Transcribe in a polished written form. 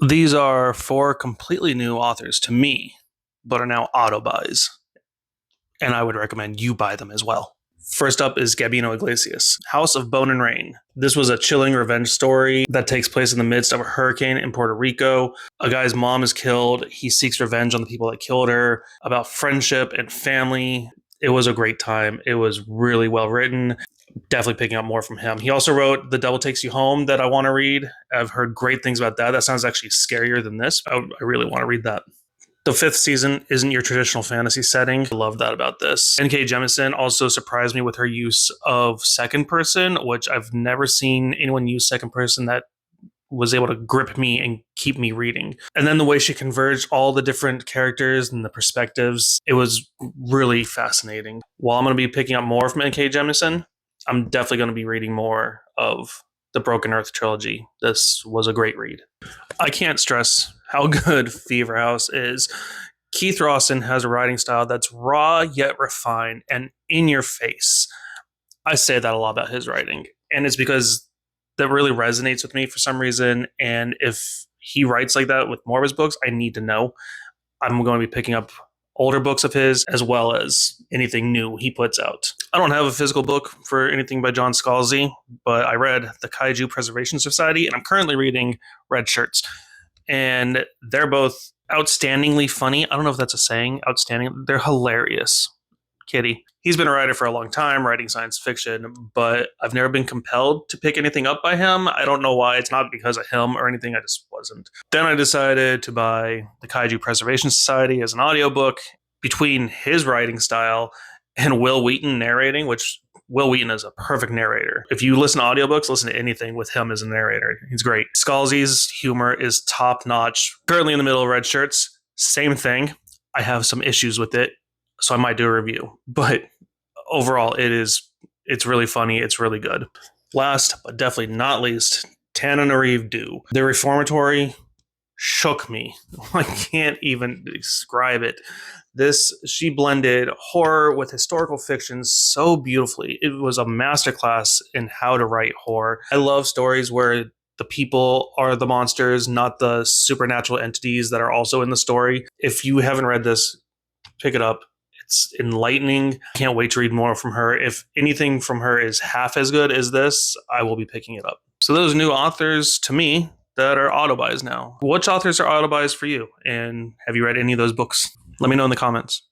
These are four completely new authors to me, but are now auto buys, and I would recommend you buy them as well. First up is Gabino Iglesias, House of Bone and Rain. This was a chilling revenge story that takes place in the midst of a hurricane in Puerto Rico. A guy's mom is killed. He seeks revenge on the people that killed her, about friendship and family. It was a great time. It was really well written. Definitely picking up more from him. He also wrote The Devil Takes You Home that I want to read. I've heard great things about that. That sounds actually scarier than this. I really want to read that. The fifth season isn't your traditional fantasy setting. I love that about this. N.K. Jemisin also surprised me with her use of second person, which I've never seen anyone use second person that was able to grip me and keep me reading. And then the way she converged all the different characters and the perspectives, it was really fascinating. While I'm going to be picking up more from N.K. Jemisin, I'm definitely going to be reading more of the Broken Earth trilogy. This was a great read. I can't stress how good Fever House is. Keith Rawson has a writing style that's raw yet refined and in your face. I say that a lot about his writing, and it's because that really resonates with me for some reason. And if he writes like that with more of his books, I need to know. I'm going to be picking up older books of his as well as anything new he puts out. I don't have a physical book for anything by John Scalzi, but I read The Kaiju Preservation Society, and I'm currently reading Red Shirts. And they're both outstandingly funny. I don't know if that's a saying, outstanding. They're hilarious. Kitty. He's been a writer for a long time, writing science fiction, but I've never been compelled to pick anything up by him. I don't know why. It's not because of him or anything. I just wasn't. Then I decided to buy The Kaiju Preservation Society as an audiobook. Between his writing style and Will Wheaton narrating, which Will Wheaton is a perfect narrator. If you listen to audiobooks, listen to anything with him as a narrator. He's great. Scalzi's humor is top notch. Currently in the middle of Red Shirts, same thing. I have some issues with it, so I might do a review. But overall, it's really funny. It's really good. Last, but definitely not least, Tananarive Due. The Reformatory shook me. I can't even describe it. She blended horror with historical fiction so beautifully. It was a masterclass in how to write horror. I love stories where the people are the monsters, not the supernatural entities that are also in the story. If you haven't read this, pick it up. It's enlightening. Can't wait to read more from her. If anything from her is half as good as this, I will be picking it up. So those new authors to me that are auto buys now. Which authors are auto buys for you? And have you read any of those books? Let me know in the comments.